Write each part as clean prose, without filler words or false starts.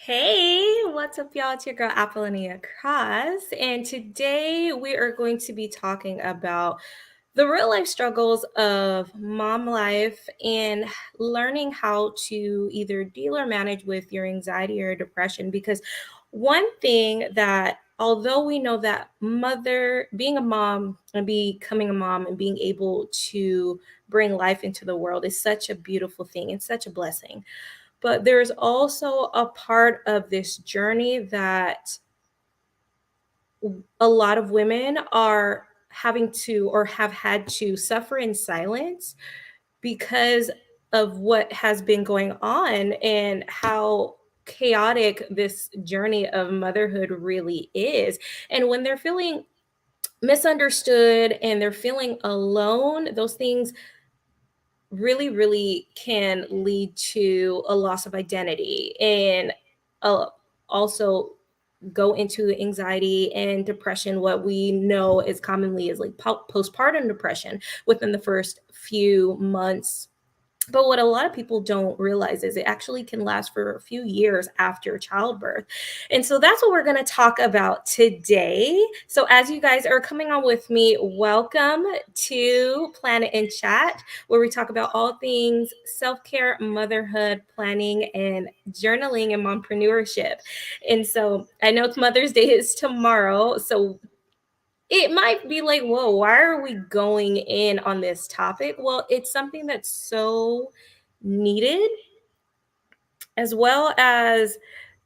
Hey, what's up, y'all? It's your girl Apolonia Cross, and today we are going to be talking about the real life struggles of mom life and learning how to either deal or manage with your anxiety or depression. Because one thing that although we know that being a mom and becoming a mom and being able to bring life into the world is such a beautiful thing and such a blessing, but there's also a part of this journey that a lot of women are having to or have had to suffer in silence because of what has been going on and how chaotic this journey of motherhood really is. And when they're feeling misunderstood and they're feeling alone, those things really can lead to a loss of identity and uh, also go into anxiety and depression, what we know is commonly is like postpartum depression within the first few months. But what a lot of people don't realize is it actually can last for a few years after childbirth. And so that's what we're going to talk about today. So, as you guys are coming on with me, welcome to Planet and Chat, where we talk about all things self care, motherhood, planning, and journaling and mompreneurship. And so, I know Mother's Day is tomorrow. So, it might be like, whoa, why are we going in on this topic? Well, it's something that's so needed, as well as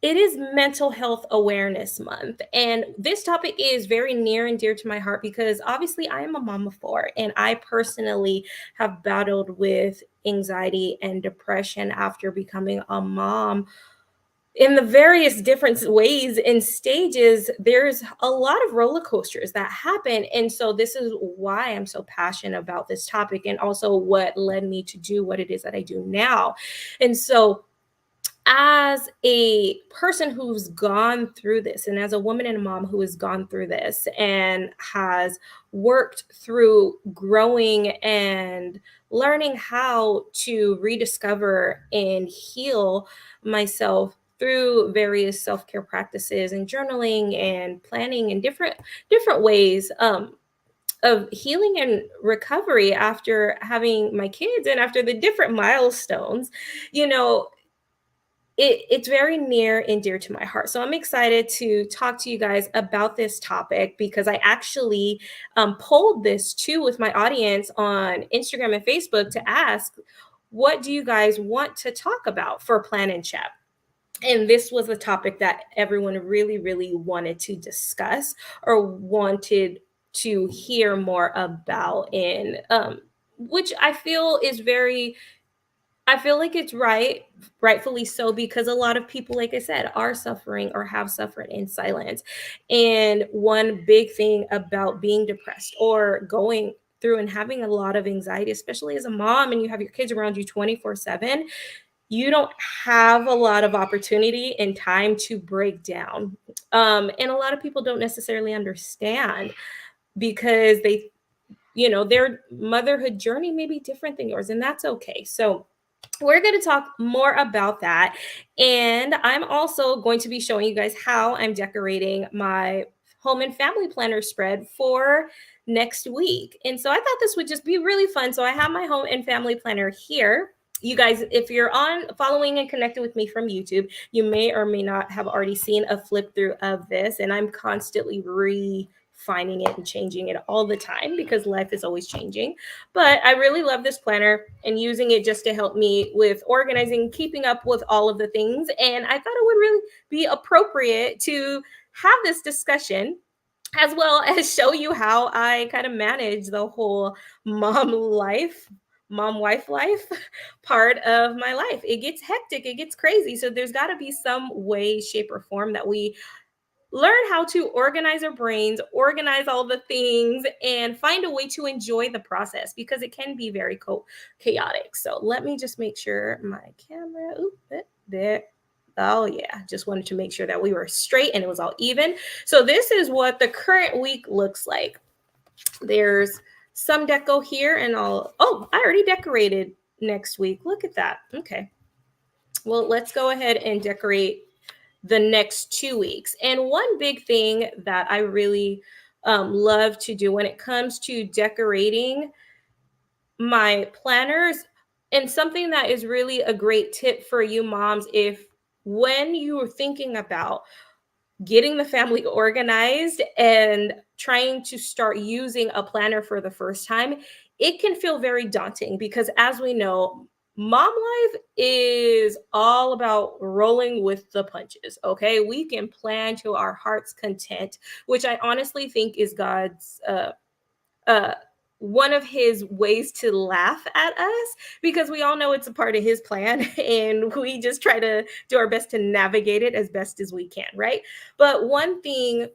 it is Mental Health Awareness Month. And this topic is very near and dear to my heart because obviously I am a mom of four and I personally have battled with anxiety and depression after becoming a mom in the various different ways and stages. There's a lot of roller coasters that happen, and so this is why I'm so passionate about this topic and also what led me to do what it is that I do now. And so as a person who's gone through this and as a woman and a mom who has gone through this and has worked through growing and learning how to rediscover and heal myself through various self-care practices and journaling and planning and different ways of healing and recovery after having my kids and after the different milestones, you know, it's very near and dear to my heart. So I'm excited to talk to you guys about this topic because I actually polled this too with my audience on Instagram and Facebook to ask, what do you guys want to talk about for Plan and Chat? And this was a topic that everyone really wanted to discuss or wanted to hear more about, in which I feel like it's rightfully so, because a lot of people, like I said, are suffering or have suffered in silence. And one big thing about being depressed or going through and having a lot of anxiety, especially as a mom and you have your kids around you 24/7, you don't have a lot of opportunity and time to break down. And a lot of people don't necessarily understand because their motherhood journey may be different than yours, and that's okay. So, we're going to talk more about that. And I'm also going to be showing you guys how I'm decorating my home and family planner spread for next week. And so I thought this would just be really fun. So I have my home and family planner here. You guys, if you're on following and connected with me from YouTube, you may or may not have already seen a flip through of this. And I'm constantly refining it and changing it all the time because life is always changing. But I really love this planner and using it just to help me with organizing, keeping up with all of the things. And I thought it would really be appropriate to have this discussion, as well as show you how I kind of manage the whole mom wife life part of my life. It gets hectic, it gets crazy. So there's got to be some way, shape, or form that we learn how to organize our brains, organize all the things, and find a way to enjoy the process because it can be very chaotic. So let me just make sure my camera, there. Oh yeah, just wanted to make sure that we were straight and it was all even. So this is what the current week looks like. There's some deco here and I already decorated next week. Look at that. Okay. Well, let's go ahead and decorate the next 2 weeks. And one big thing that I really love to do when it comes to decorating my planners, and something that is really a great tip for you moms, if when you are thinking about getting the family organized and trying to start using a planner for the first time, it can feel very daunting because, as we know, mom life is all about rolling with the punches. Okay. We can plan to our heart's content, which I honestly think is God's uh one of his ways to laugh at us, because we all know it's a part of his plan and we just try to do our best to navigate it as best as we can, right? But one thing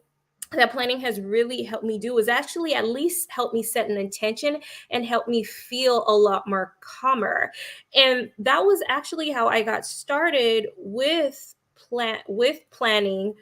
that planning has really helped me do is actually at least help me set an intention and help me feel a lot more calmer. And that was actually how I got started with planning,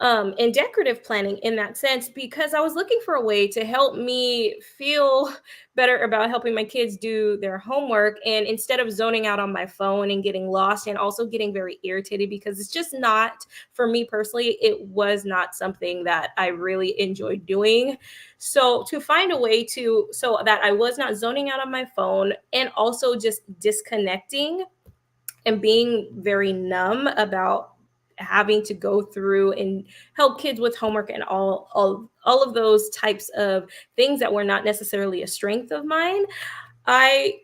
and decorative planning in that sense, because I was looking for a way to help me feel better about helping my kids do their homework. And instead of zoning out on my phone and getting lost and also getting very irritated, because it's just not, for me personally, it was not something that I really enjoyed doing. So to find a way to, so that I was not zoning out on my phone and also just disconnecting and being very numb about having to go through and help kids with homework and all of those types of things that were not necessarily a strength of mine, I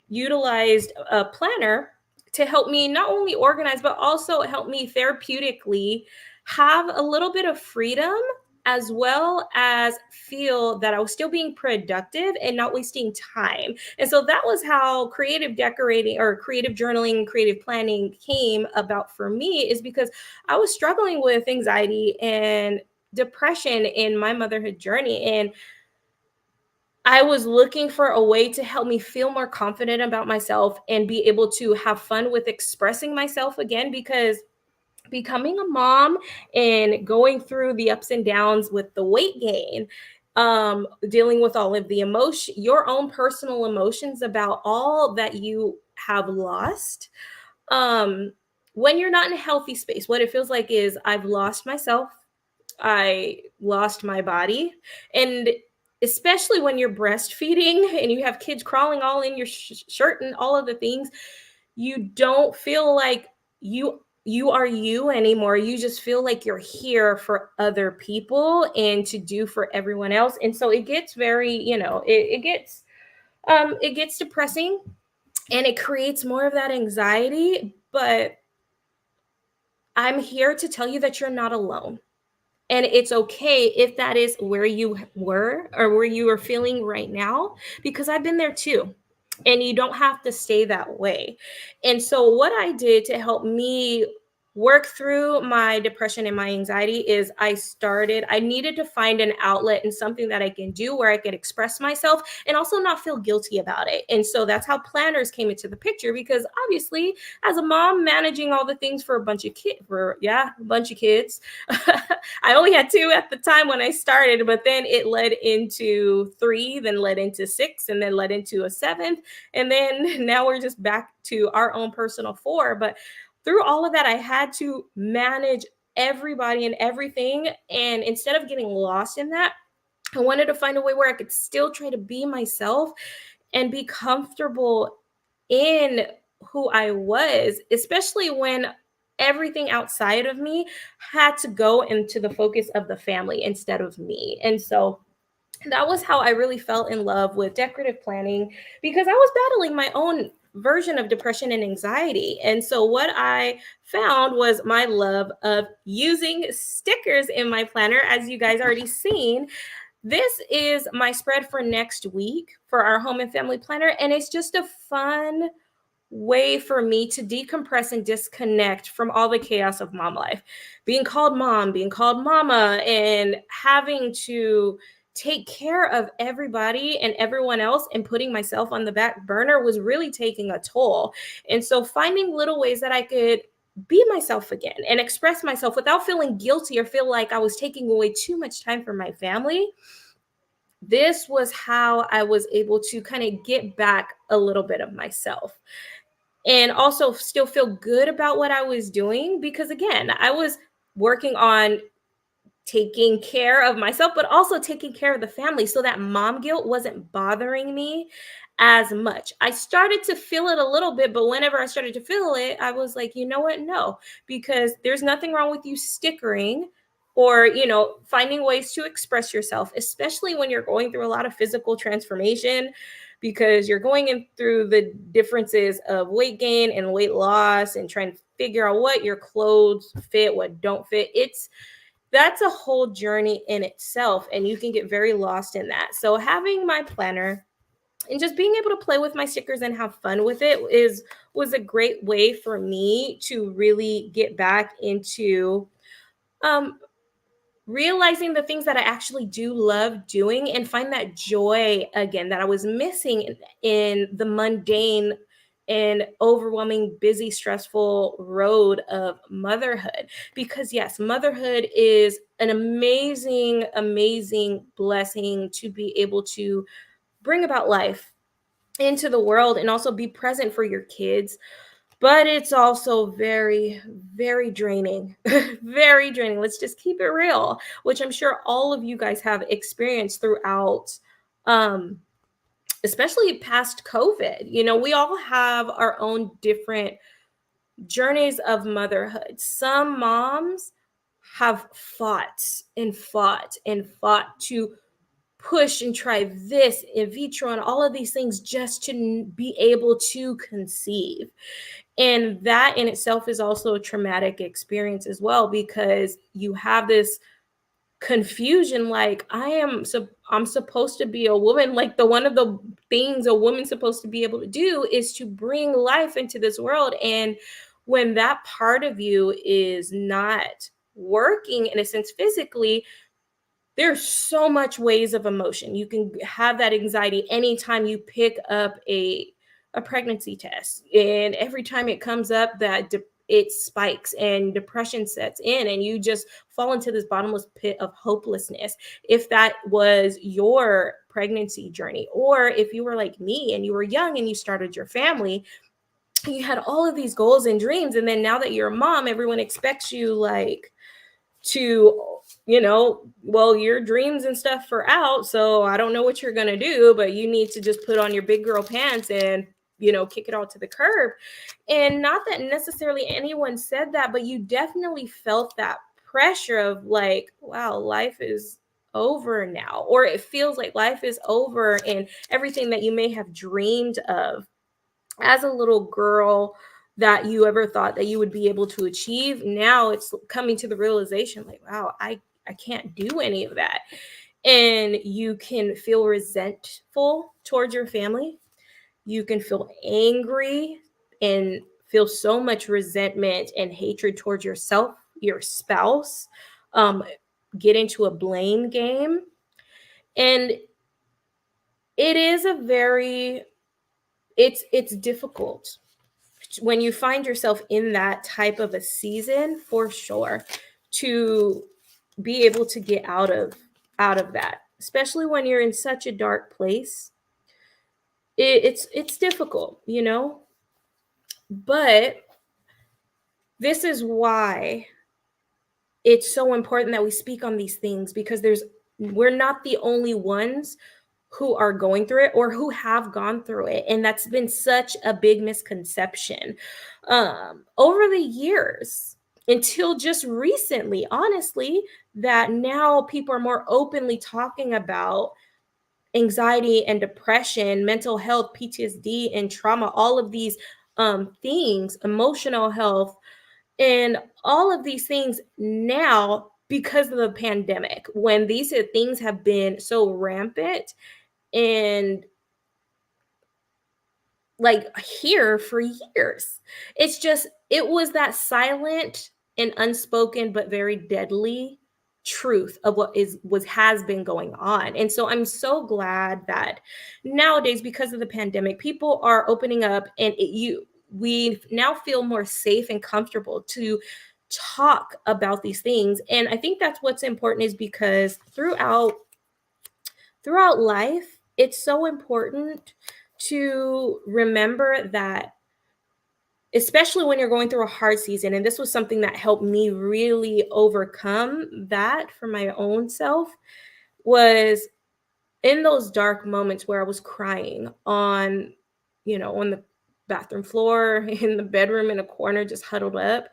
utilized a planner to help me not only organize, but also help me therapeutically have a little bit of freedom, as well as feel that I was still being productive and not wasting time. And so that was how creative decorating or creative journaling, creative planning came about for me, is because I was struggling with anxiety and depression in my motherhood journey. And I was looking for a way to help me feel more confident about myself and be able to have fun with expressing myself again, because becoming a mom and going through the ups and downs with the weight gain, dealing with all of the emotion, your own personal emotions about all that you have lost, um, when you're not in a healthy space, what it feels like is I've lost myself, I lost my body. And especially when you're breastfeeding and you have kids crawling all in your shirt and all of the things, you don't feel like you are you anymore. You just feel like you're here for other people and to do for everyone else. And so it gets very, it gets depressing, and it creates more of that anxiety. But I'm here to tell you that you're not alone. And it's okay if that is where you were or where you are feeling right now, because I've been there too. And you don't have to stay that way. And so, what I did to help me work through my depression and my anxiety is I needed to find an outlet and something that I can do where I could express myself and also not feel guilty about it. And so that's how planners came into the picture, because obviously, as a mom managing all the things for a bunch of kids, a bunch of kids, I only had two at the time when I started, but then it led into three, then led into six, and then led into a seventh. And then now we're just back to our own personal four. But through all of that, I had to manage everybody and everything. And instead of getting lost in that, I wanted to find a way where I could still try to be myself and be comfortable in who I was, especially when everything outside of me had to go into the focus of the family instead of me. And so that was how I really fell in love with decorative planning, because I was battling my own version of depression and anxiety. And so what I found was my love of using stickers in my planner, as you guys already seen. This is my spread for next week for our home and family planner, and it's just a fun way for me to decompress and disconnect from all the chaos of mom life. Being called mom, being called mama, and having to take care of everybody and everyone else and putting myself on the back burner was really taking a toll. And so finding little ways that I could be myself again and express myself without feeling guilty or feel like I was taking away too much time from my family, this was how I was able to kind of get back a little bit of myself. and also still feel good about what I was doing, because again, I was working on taking care of myself, but also taking care of the family. So that mom guilt wasn't bothering me as much. I started to feel it a little bit, but whenever I started to feel it, I was like, you know what? No, because there's nothing wrong with you stickering or, finding ways to express yourself, especially when you're going through a lot of physical transformation, because you're going in through the differences of weight gain and weight loss and trying to figure out what your clothes fit, what don't fit. That's a whole journey in itself, and you can get very lost in that. So having my planner and just being able to play with my stickers and have fun with it was a great way for me to really get back into um realizing the things that I actually do love doing and find that joy again that I was missing in the mundane and overwhelming, busy, stressful road of motherhood. Because, yes, motherhood is an amazing, amazing blessing to be able to bring about life into the world and also be present for your kids, but it's also very, very draining. Very draining. Let's just keep it real, which I'm sure all of you guys have experienced throughout, um, especially past COVID. We all have our own different journeys of motherhood. Some moms have fought and fought and fought to push and try this in vitro and all of these things just to be able to conceive. And that in itself is also a traumatic experience as well, because you have this confusion, like I'm supposed to be a woman. Like, the one of the things a woman's supposed to be able to do is to bring life into this world. And when that part of you is not working in a sense physically, there's so much ways of emotion. You can have that anxiety anytime you pick up a pregnancy test. And every time it comes up, it spikes and depression sets in, and you just fall into this bottomless pit of hopelessness. If that was your pregnancy journey, or if you were like me and you were young and you started your family, you had all of these goals and dreams, and then now that you're a mom, everyone expects you, like, to, well, your dreams and stuff are out, so I don't know what you're going to do, but you need to just put on your big girl pants and, kick it all to the curb. And not that necessarily anyone said that, but you definitely felt that pressure of, like, wow, life is over now, or it feels like life is over, and everything that you may have dreamed of as a little girl that you ever thought that you would be able to achieve, now it's coming to the realization, like, wow, I can't do any of that. And you can feel resentful towards your family. You can feel angry and feel so much resentment and hatred towards yourself, your spouse, um, get into a blame game. And it is a very it's difficult when you find yourself in that type of a season, for sure, to be able to get out of that, especially when you're in such a dark place. It's difficult, but this is why it's so important that we speak on these things, because we're not the only ones who are going through it or who have gone through it. And that's been such a big misconception over the years, until just recently, honestly, that now people are more openly talking about anxiety and depression, mental health, PTSD, and trauma, all of these things, emotional health, and all of these things now because of the pandemic, when these things have been so rampant and, like, here for years. It was that silent and unspoken but very deadly truth of what has been going on. And so I'm so glad that nowadays, because of the pandemic, people are opening up, and we now feel more safe and comfortable to talk about these things. And I think that's what's important, is because throughout life, it's so important to remember that especially when you're going through a hard season. And this was something that helped me really overcome that for my own self, was in those dark moments where I was crying on the bathroom floor, in the bedroom, in a corner, just huddled up.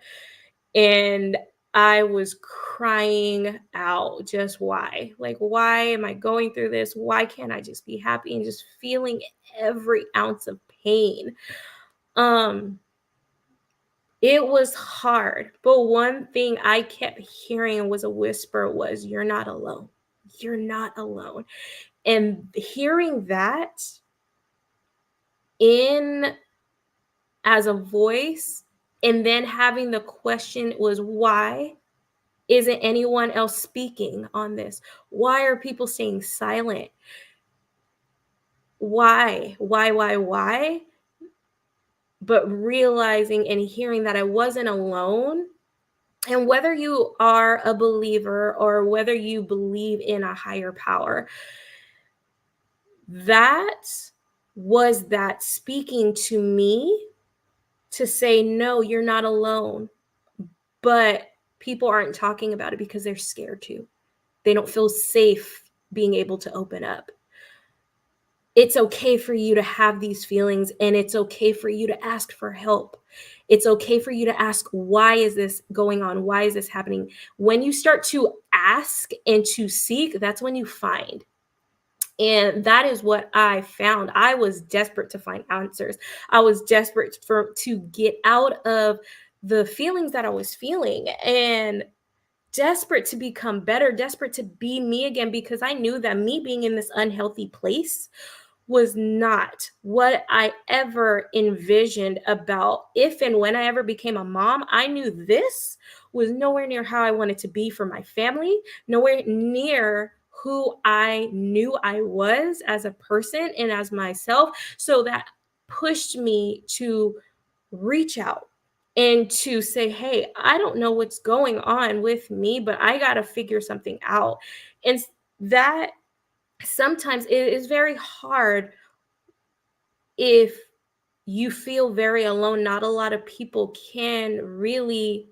And I was crying out, just why? Like, why am I going through this? Why can't I just be happy? And just feeling every ounce of pain. Um, it was hard, but one thing I kept hearing was a whisper was, "You're not alone. You're not alone." And hearing that in as a voice, and then having the question was, why isn't anyone else speaking on this? Why are people staying silent? Why? But realizing and hearing that I wasn't alone. And whether you are a believer or whether you believe in a higher power, that was that speaking to me to say, no, you're not alone. But people aren't talking about it because they're scared to. They don't feel safe being able to open up. It's okay for you to have these feelings, and it's okay for you to ask for help. It's okay for you to ask, why is this going on? Why is this happening? When you start to ask and to seek, that's when you find. And that is what I found. I was desperate to find answers. I was desperate to get out of the feelings that I was feeling, and desperate to become better, desperate to be me again, because I knew that me being in this unhealthy place was not what I ever envisioned about if and when I ever became a mom. I knew this was nowhere near how I wanted to be for my family, nowhere near who I knew I was as a person and as myself. So that pushed me to reach out and to say, hey, I don't know what's going on with me, but I got to figure something out. And that sometimes it is very hard if you feel very alone. Not a lot of people can really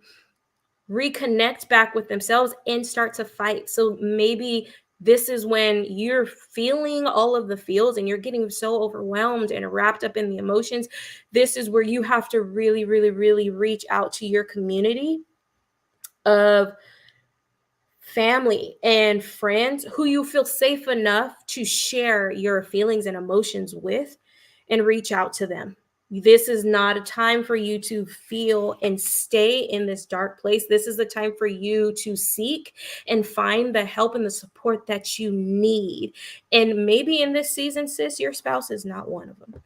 reconnect back with themselves and start to fight. So maybe this is when you're feeling all of the feels and you're getting so overwhelmed and wrapped up in the emotions. This is where you have to really, really, really reach out to your community of family and friends who you feel safe enough to share your feelings and emotions with, and reach out to them. This is not a time for you to feel and stay in this dark place. This is the time for you to seek and find the help and the support that you need. And maybe in this season, sis, your spouse is not one of them.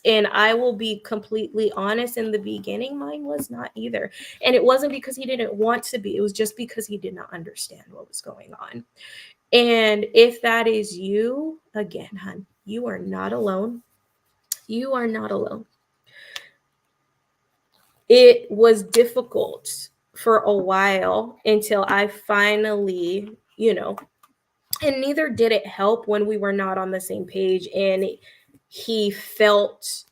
And I will be completely honest, in the beginning, mine was not either. And it wasn't because he didn't want to be, it was just because he did not understand what was going on. And if that is you, again, hun, you are not alone. You are not alone. It was difficult for a while until I finally, and neither did it help when we were not on the same page and he felt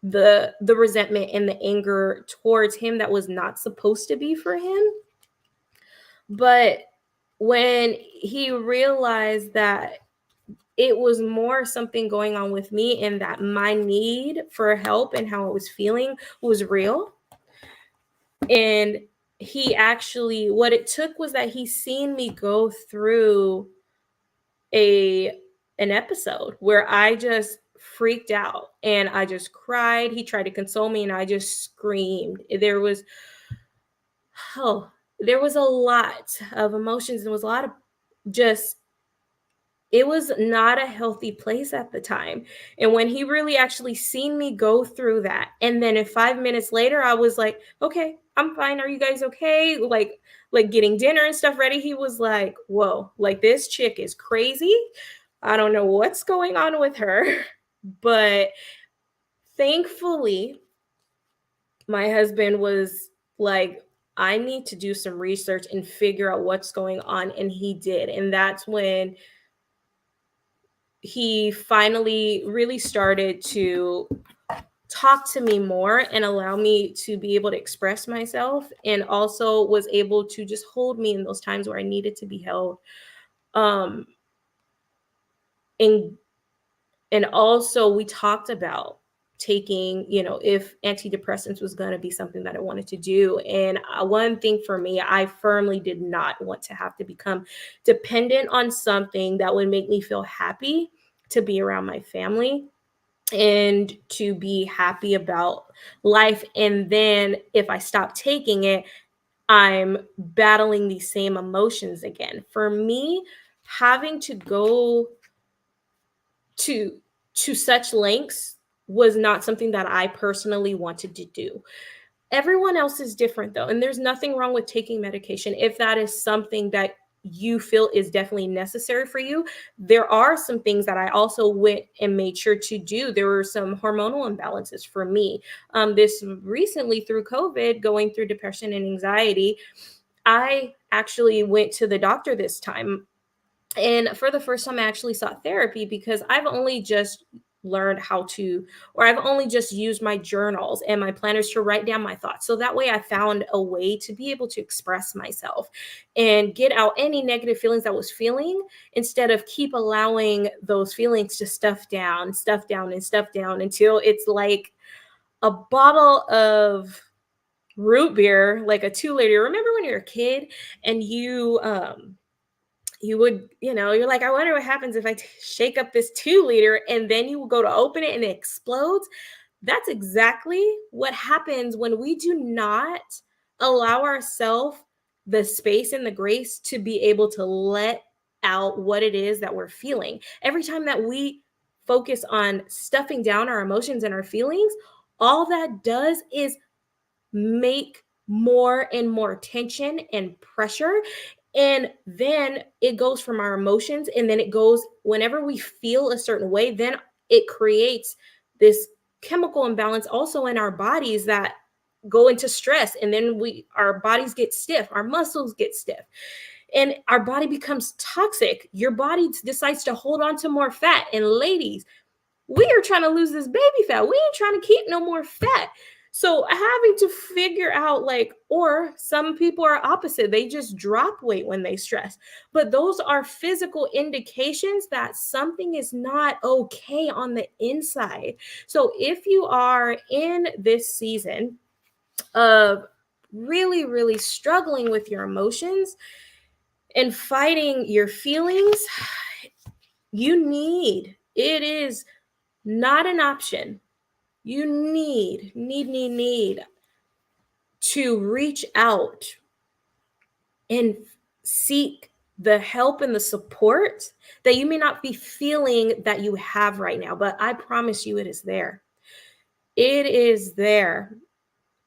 the resentment and the anger towards him that was not supposed to be for him. But when he realized that it was more something going on with me and that my need for help and how I was feeling was real, and he actually, what it took was that he seen me go through a an episode where I just freaked out and I just cried. He tried to console me and I just screamed. Oh, there was a lot of emotions. There was a lot of just, it was not a healthy place at the time. And when he really actually seen me go through that, and then in 5 minutes later, I was like, okay, I'm fine. Are you guys okay? Like getting dinner and stuff ready. He was like, whoa, like this chick is crazy. I don't know what's going on with her. But thankfully, my husband was like, I need to do some research and figure out what's going on. And he did. And that's when he finally really started to talk to me more and allow me to be able to express myself, and also was able to just hold me in those times where I needed to be held. Um, and and also we talked about taking, if antidepressants was going to be something that I wanted to do. And one thing for me, I firmly did not want to have to become dependent on something that would make me feel happy to be around my family and to be happy about life. And then if I stop taking it, I'm battling these same emotions again. For me, having to go to such lengths was not something that I personally wanted to do. Everyone else is different though, and there's nothing wrong with taking medication if that is something that you feel is definitely necessary for you. There are some things that I also went and made sure to do. There were some hormonal imbalances for me. This recently through COVID, going through depression and anxiety, I actually went to the doctor this time. And for the first time, I actually sought therapy because I've only just learned how to, or I've only just used my journals and my planners to write down my thoughts. So that way I found a way to be able to express myself and get out any negative feelings I was feeling instead of keep allowing those feelings to stuff down, and stuff down until it's like a bottle of root beer, like a 2 liter. Remember when you're a kid and you would, you're like, I wonder what happens if I shake up this 2 liter, and then you will go to open it and it explodes. That's exactly what happens when we do not allow ourselves the space and the grace to be able to let out what it is that we're feeling. Every time that we focus on stuffing down our emotions and our feelings, all that does is make more and more tension and pressure. And then it goes from our emotions, and then it goes whenever we feel a certain way, then it creates this chemical imbalance also in our bodies that go into stress. And then our bodies get stiff, our muscles get stiff, and our body becomes toxic. Your body decides to hold on to more fat. And ladies, we are trying to lose this baby fat. We ain't trying to keep no more fat. So having to figure out, like, or some people are opposite. They just drop weight when they stress. But those are physical indications that something is not okay on the inside. So if you are in this season of really, really struggling with your emotions and fighting your feelings, it is not an option. You need to reach out and seek the help and the support that you may not be feeling that you have right now. But I promise you, it is there. It is there.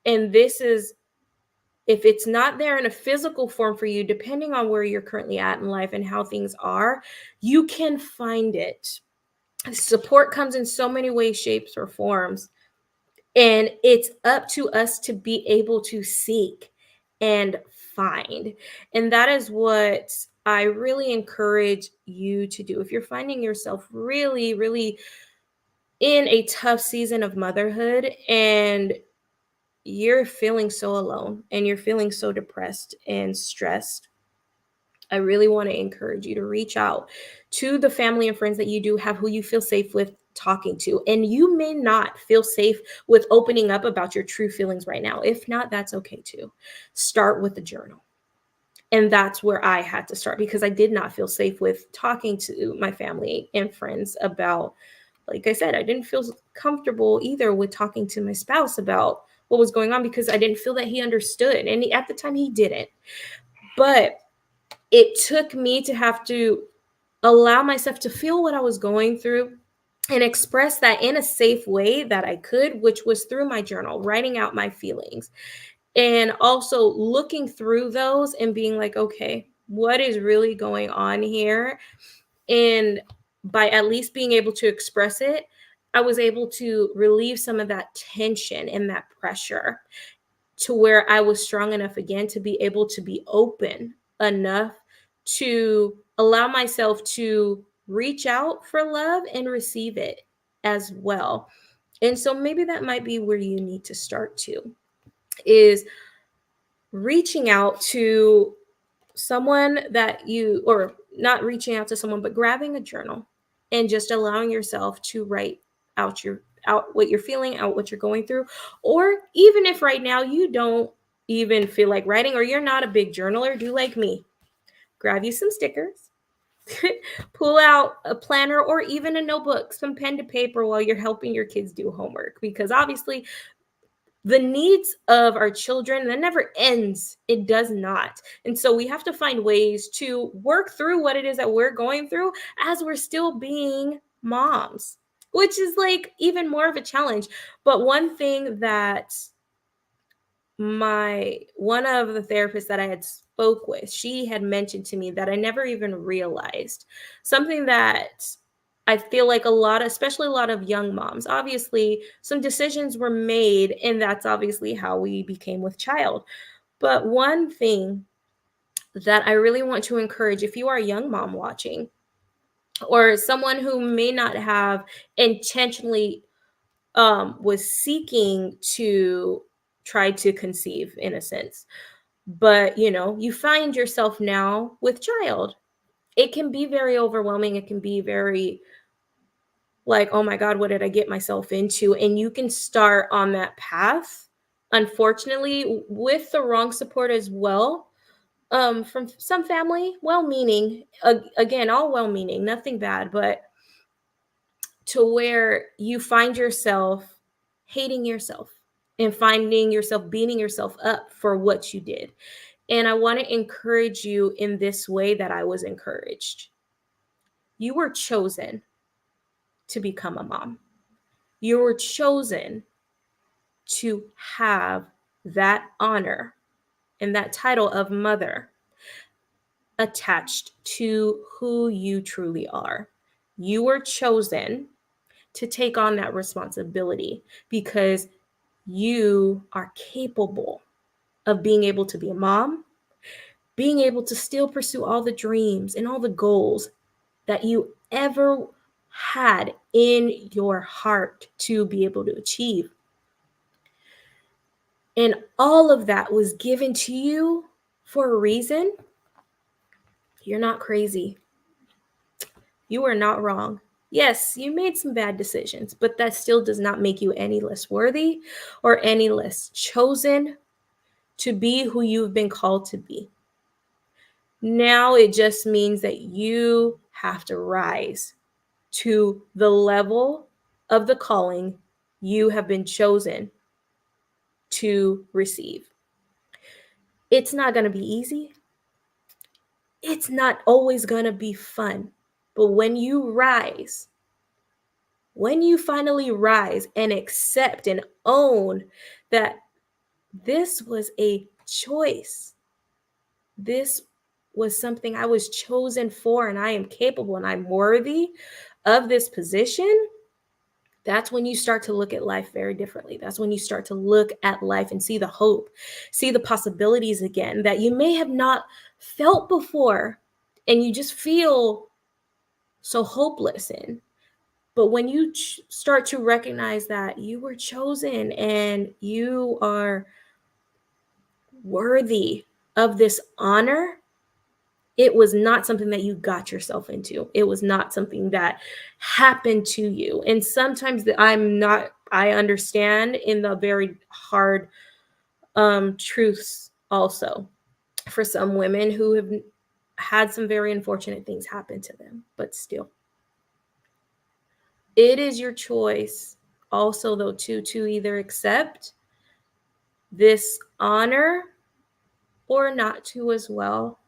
And this is, if it's not there in a physical form for you, depending on where you're currently at in life and how things are, you can find it. Support comes in so many ways, shapes, or forms. And it's up to us to be able to seek and find. And that is what I really encourage you to do. If you're finding yourself really, really in a tough season of motherhood and you're feeling so alone and you're feeling so depressed and stressed, I really want to encourage you to reach out to the family and friends that you do have who you feel safe with talking to. And you may not feel safe with opening up about your true feelings right now. If not, that's okay too. Start with the journal. And that's where I had to start because I did not feel safe with talking to my family and friends about, like I said, I didn't feel comfortable either with talking to my spouse about what was going on because I didn't feel that he understood. And at the time, he didn't. But it took me to have to allow myself to feel what I was going through and express that in a safe way that I could, which was through my journal, writing out my feelings. And also looking through those and being like, okay, what is really going on here? And by at least being able to express it, I was able to relieve some of that tension and that pressure to where I was strong enough again to be able to be open enough to allow myself to reach out for love and receive it as well. And so maybe that might be where you need to start to, is reaching out to someone that you, or not reaching out to someone, but grabbing a journal and just allowing yourself to write out what you're feeling, out what you're going through. Or even if right now you don't even feel like writing, or you're not a big journaler, do like me. Grab you some stickers, pull out a planner or even a notebook, some pen to paper while you're helping your kids do homework, because obviously the needs of our children, that never ends. It does not. And so we have to find ways to work through what it is that we're going through as we're still being moms, which is like even more of a challenge. But one thing that my one of the therapists that I had spoke with, she had mentioned to me that I never even realized, something that I feel like a lot, especially a lot of young moms, obviously some decisions were made, and that's obviously how we became with child. But one thing that I really want to encourage, if you are a young mom watching, or someone who may not have intentionally was seeking to try to conceive in a sense, but you find yourself now with child, it can be very overwhelming. It can be very like, oh my god, what did I get myself into? And you can start on that path, unfortunately, with the wrong support as well, from some family, well-meaning, again, all well-meaning, nothing bad, but to where you find yourself hating yourself and finding yourself beating yourself up for what you did. And I want to encourage you in this way that I was encouraged. You were chosen to become a mom. You were chosen to have that honor and that title of mother attached to who you truly are. You were chosen to take on that responsibility because you are capable of being able to be a mom, being able to still pursue all the dreams and all the goals that you ever had in your heart to be able to achieve. And all of that was given to you for a reason. You're not crazy. You are not wrong. Yes, you made some bad decisions, but that still does not make you any less worthy or any less chosen to be who you've been called to be. Now it just means that you have to rise to the level of the calling you have been chosen to receive. It's not going to be easy. It's not always going to be fun. But when you finally rise and accept and own that this was a choice, this was something I was chosen for, and I am capable and I'm worthy of this position, that's when you start to look at life very differently. That's when you start to look at life and see the hope, see the possibilities again that you may have not felt before, and you just feel so hopeless in. But when you start to recognize that you were chosen and you are worthy of this honor, it was not something that you got yourself into. It was not something that happened to you. And sometimes I understand in the very hard truths also for some women who have had some very unfortunate things happen to them, but still. It is your choice also, though, to either accept this honor or not to as well.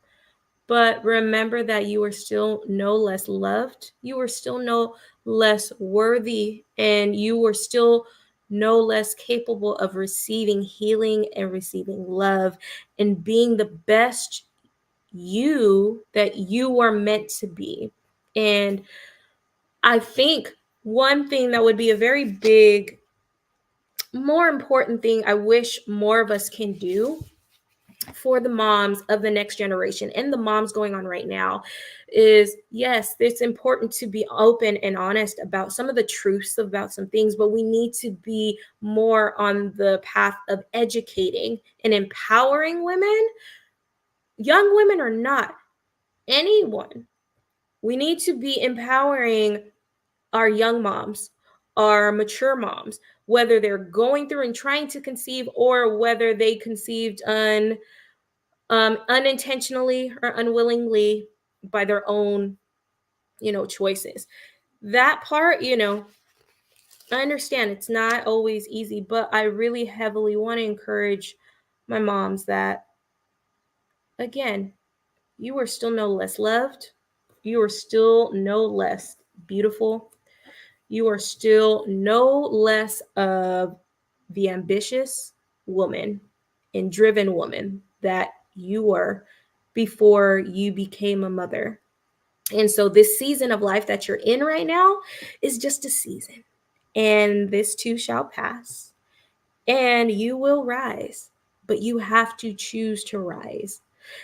But remember that you are still no less loved. You are still no less worthy, and you are still no less capable of receiving healing and receiving love and being the best you that you are meant to be. And I think one thing that would be a very big, more important thing I wish more of us can do for the moms of the next generation and the moms going on right now is, yes, it's important to be open and honest about some of the truths about some things, but we need to be more on the path of educating and empowering women, young women or not, anyone. We need to be empowering our young moms, our mature moms, whether they're going through and trying to conceive or whether they conceived unintentionally or unwillingly by their own, choices. That part, I understand it's not always easy, but I really heavily want to encourage my moms that, again, you are still no less loved. You are still no less beautiful. You are still no less of the ambitious woman and driven woman that you were before you became a mother. And so, this season of life that you're in right now is just a season, and this too shall pass, and you will rise, but you have to choose to rise.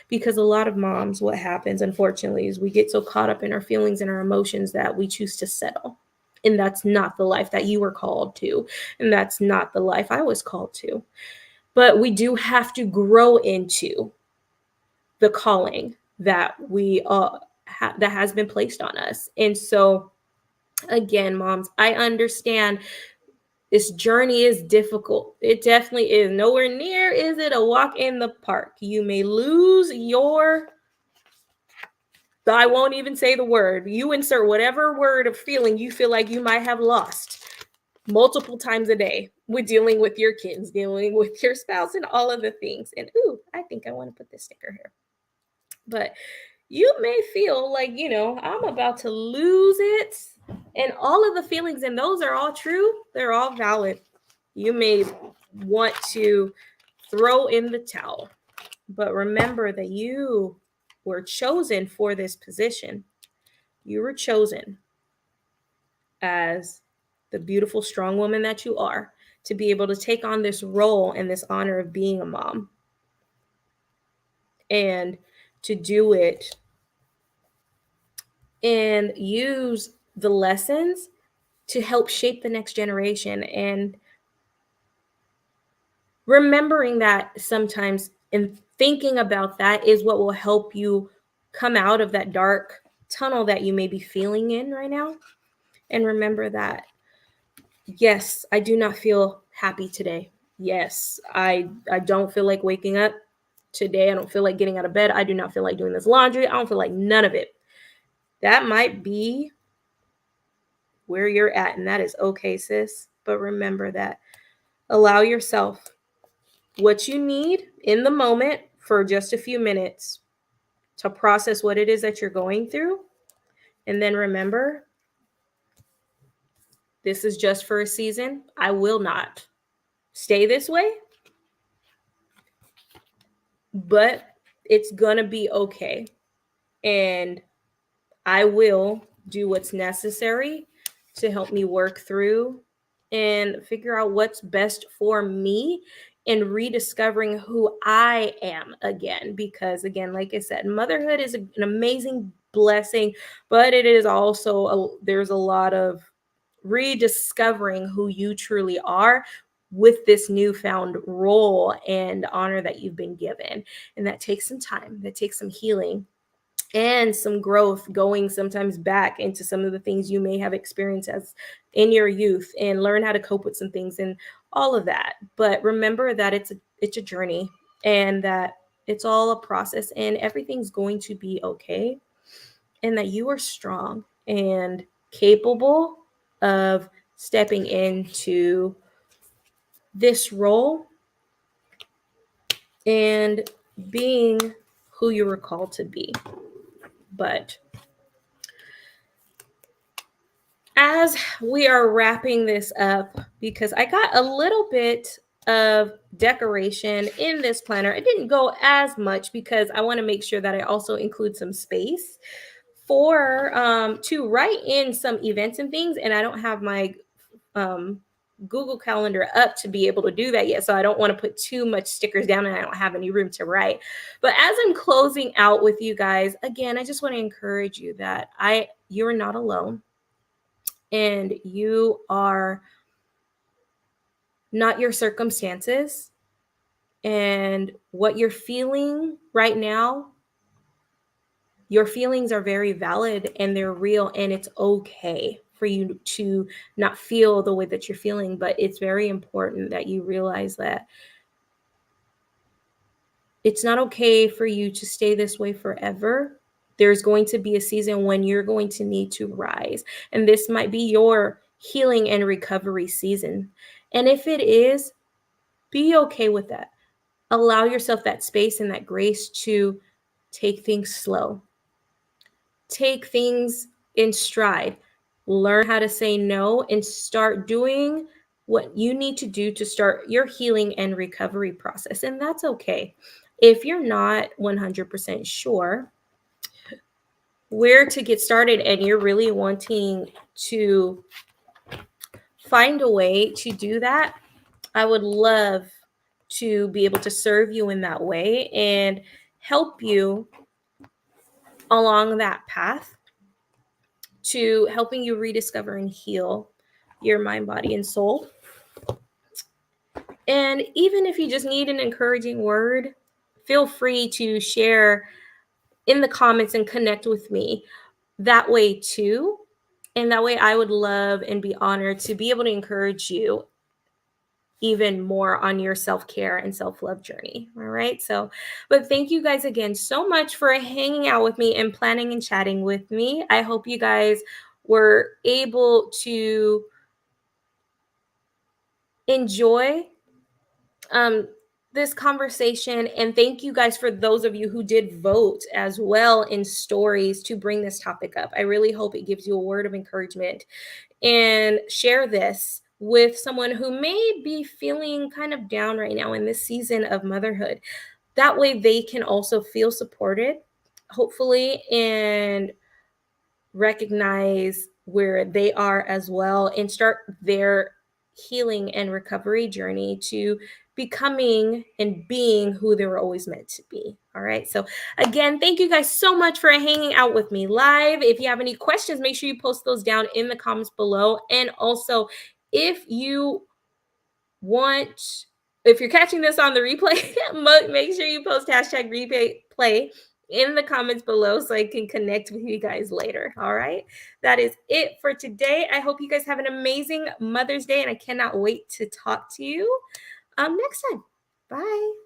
Because a lot of moms, what happens, unfortunately, is we get so caught up in our feelings and our emotions that we choose to settle. And that's not the life that you were called to. And that's not the life I was called to. But we do have to grow into the calling that that has been placed on us. And so, again, moms, I understand this journey is difficult. It definitely is. Nowhere near is it a walk in the park. You may lose your, I won't even say the word. You insert whatever word of feeling you feel like you might have lost multiple times a day with dealing with your kids, dealing with your spouse, and all of the things. And ooh, I think I want to put this sticker here. But you may feel like, I'm about to lose it. And all of the feelings, and those are all true, they're all valid. You may want to throw in the towel, but remember that you were chosen for this position. You were chosen as the beautiful, strong woman that you are to be able to take on this role and this honor of being a mom, and to do it and use the lessons to help shape the next generation. And remembering that sometimes, and thinking about that, is what will help you come out of that dark tunnel that you may be feeling in right now. And remember that, yes, I do not feel happy today. Yes, I don't feel like waking up today. I don't feel like getting out of bed. I do not feel like doing this laundry. I don't feel like none of it. That might be where you're at, and that is okay, sis. But remember that, allow yourself what you need in the moment for just a few minutes to process what it is that you're going through. And then remember, this is just for a season. I will not stay this way, but it's going to be okay. And I will do what's necessary to help me work through and figure out what's best for me, and rediscovering who I am again. Because, again, like I said, motherhood is an amazing blessing, but it is also there's a lot of rediscovering who you truly are with this newfound role and honor that you've been given. And that takes some time, that takes some healing and some growth, going sometimes back into some of the things you may have experienced as in your youth, and learn how to cope with some things and all of that. But remember that it's a journey, and that it's all a process, and everything's going to be okay, and that you are strong and capable of stepping into this role and being who you were called to be. But as we are wrapping this up, because I got a little bit of decoration in this planner, it didn't go as much because I want to make sure that I also include some space for to write in some events and things. And I don't have my Google Calendar up to be able to do that yet. So I don't want to put too much stickers down and I don't have any room to write. But as I'm closing out with you guys, again, I just want to encourage you that you're not alone, and you are not your circumstances, and what you're feeling right now, your feelings are very valid and they're real, and it's okay for you to not feel the way that you're feeling. But it's very important that you realize that it's not okay for you to stay this way forever. There's going to be a season when you're going to need to rise, and this might be your healing and recovery season. And if it is, be okay with that. Allow yourself that space and that grace to take things slow, take things in stride, learn how to say no, and start doing what you need to do to start your healing and recovery process. And that's okay. If you're not 100% sure where to get started and you're really wanting to find a way to do that, I would love to be able to serve you in that way and help you along that path to helping you rediscover and heal your mind, body, and soul. And even if you just need an encouraging word, feel free to share in the comments and connect with me that way too. And that way I would love and be honored to be able to encourage you even more on your self-care and self-love journey. All right. So, but thank you guys again so much for hanging out with me and planning and chatting with me. I hope you guys were able to enjoy um this conversation, and thank you guys for those of you who did vote as well in stories to bring this topic up. I really hope it gives you a word of encouragement, and share this with someone who may be feeling kind of down right now in this season of motherhood. That way they can also feel supported, hopefully, and recognize where they are as well and start their healing and recovery journey to becoming and being who they were always meant to be. All right. So, again, thank you guys so much for hanging out with me live. If you have any questions, make sure you post those down in the comments below. And also, if you want, if you're catching this on the replay, make sure you post hashtag replay in the comments below so I can connect with you guys later. All right. That is it for today. I hope you guys have an amazing Mother's Day, and I cannot wait to talk to you next time. Bye.